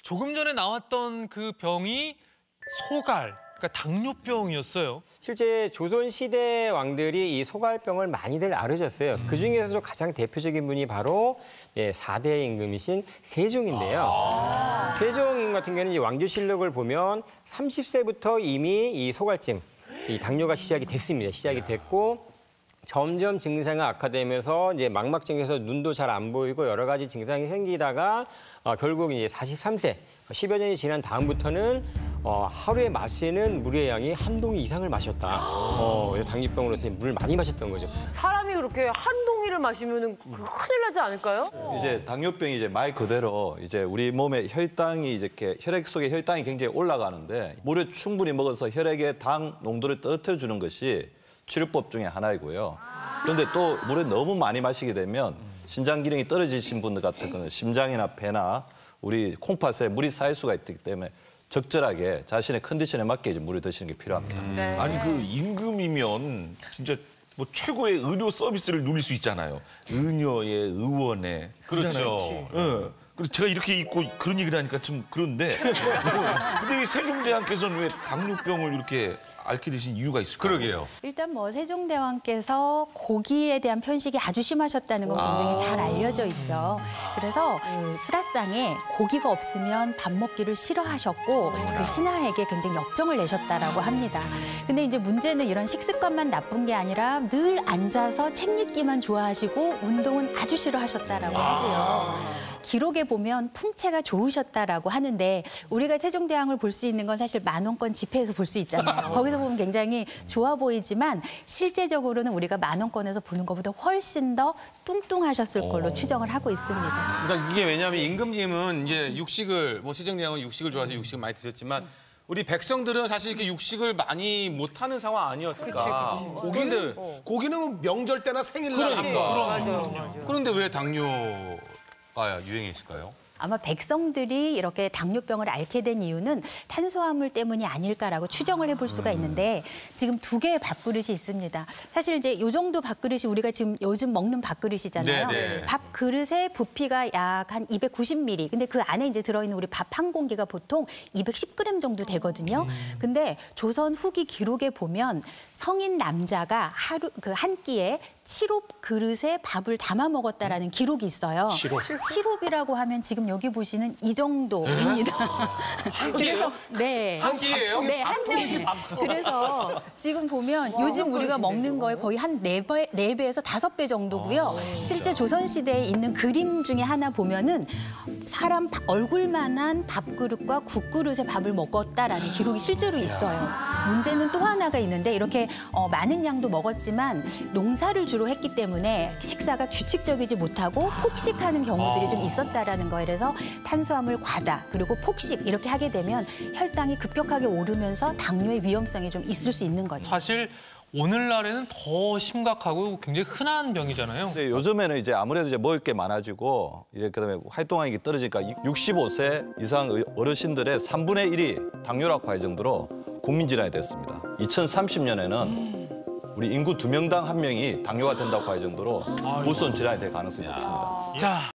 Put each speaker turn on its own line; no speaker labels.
조금 전에 나왔던 그 병이 소갈, 그러니까 당뇨병이었어요.
실제 조선시대 왕들이 이 소갈병을 많이들 앓으셨어요. 그중에서도 가장 대표적인 분이 바로 4대 임금이신 세종인데요. 세종인 같은 경우는 이 왕조실록을 보면 30세부터 이미 이 소갈증, 이 당뇨가 시작이 됐습니다. 시작이 됐고 점점 증상이 악화되면서 이제 망막증에서 눈도 잘 안 보이고 여러 가지 증상이 생기다가 결국 이제 43세, 10여 년이 지난 다음부터는 하루에 마시는 물의 양이 한 동이 이상을 마셨다. 당뇨병으로서 물을 많이 마셨던 거죠.
사람이 그렇게 한 동이를 마시면은 큰일 나지 않을까요?
이제 당뇨병이 이제 말 그대로 이제 우리 몸의 혈당이 이렇게 혈액 속에 혈당이 굉장히 올라가는데 물을 충분히 먹어서 혈액의 당 농도를 떨어뜨려 주는 것이 치료법 중에 하나이고요. 그런데 또 물을 너무 많이 마시게 되면 신장 기능이 떨어지신 분들 같은 경우는 심장이나 폐나 우리 콩팥에 물이 쌓일 수가 있기 때문에 적절하게 자신의 컨디션에 맞게 이제 물을 드시는 게 필요합니다.
네.
아니 그 임금이면 진짜 뭐 최고의 의료 서비스를 누릴 수 있잖아요. 의녀의 의원의
그렇죠.
예. 그리고 제가 이렇게 있고 그런 얘기를 하니까 좀 그런데 근데 이 세종대왕께서는 왜 당뇨병을 이렇게 앓게 되신 이유가 있을까요?
그러게요.
일단 뭐 세종대왕께서 고기에 대한 편식이 아주 심하셨다는 건 굉장히 잘 알려져 있죠. 그래서 그 수라상에 고기가 없으면 밥 먹기를 싫어하셨고 그 신하에게 굉장히 역정을 내셨다라고 합니다. 근데 이제 문제는 이런 식습관만 나쁜 게 아니라 늘 앉아서 책 읽기만 좋아하시고 운동은 아주 싫어하셨다라고 하고요. 기록에 보면 풍채가 좋으셨다라고 하는데 우리가 세종대왕을 볼 수 있는 건 사실 만원권 지폐에서 볼 수 있잖아요. 거기서 보면 굉장히 좋아 보이지만 실제적으로는 우리가 만원권에서 보는 것보다 훨씬 더 뚱뚱하셨을 걸로 추정을 하고 있습니다.
그러니까 이게 왜냐하면 임금님은 이제 육식을 뭐 세종대왕은 육식을 좋아해서 육식을 많이 드셨지만 우리 백성들은 사실 이렇게 육식을 많이 못하는 상황 아니었을까?
고기는 명절 때나 생일날
맞아요.
그런데 왜 당뇨가 유행했을까요?
아마 백성들이 이렇게 당뇨병을 앓게 된 이유는 탄수화물 때문이 아닐까라고 추정을 해볼 수가 있는데 지금 두 개의 밥그릇이 있습니다. 사실 이제 이 정도 밥그릇이 우리가 지금 요즘 먹는 밥그릇이잖아요.
네네.
밥그릇의 부피가 약 한 290ml. 근데 그 안에 이제 들어있는 우리 밥 한 공기가 보통 210g 정도 되거든요. 근데 조선 후기 기록에 보면 성인 남자가 하루 그 한 끼에 7홉 그릇에 밥을 담아 먹었다라는 기록이 있어요. 7홉이라고 하면 지금 여기 보시는 이 정도입니다. 그래서 네.
한 끼예요?
네, 한 명이. 그래서 지금 보면 요즘 우리가 먹는 거에 거의 한 4배에서 5배 정도고요. 실제 조선시대에 있는 그림 중에 하나 보면은 사람 얼굴만한 밥그릇과 국그릇에 밥을 먹었다라는 기록이 실제로 있어요. 문제는 또 하나가 있는데 이렇게 많은 양도 먹었지만 농사를 주로 했기 때문에 식사가 규칙적이지 못하고 폭식하는 경우들이 좀 있었다라는 거예요. 그래서 탄수화물 과다 그리고 폭식 이렇게 하게 되면 혈당이 급격하게 오르면서 당뇨의 위험성이 좀 있을 수 있는 거죠.
사실 오늘날에는 더 심각하고 굉장히 흔한 병이잖아요.
근데 요즘에는 이제 아무래도 이제 먹을 게 많아지고 이렇게 그다음에 활동하기 떨어지니까 65세 이상 어르신들의 3분의 1이 당뇨라고 할 정도로 국민질환이 됐습니다. 2030년에는 우리 인구 2명당 1명이 당뇨가 된다고 할 정도로 무선 질환이 될 가능성이 높습니다.
자.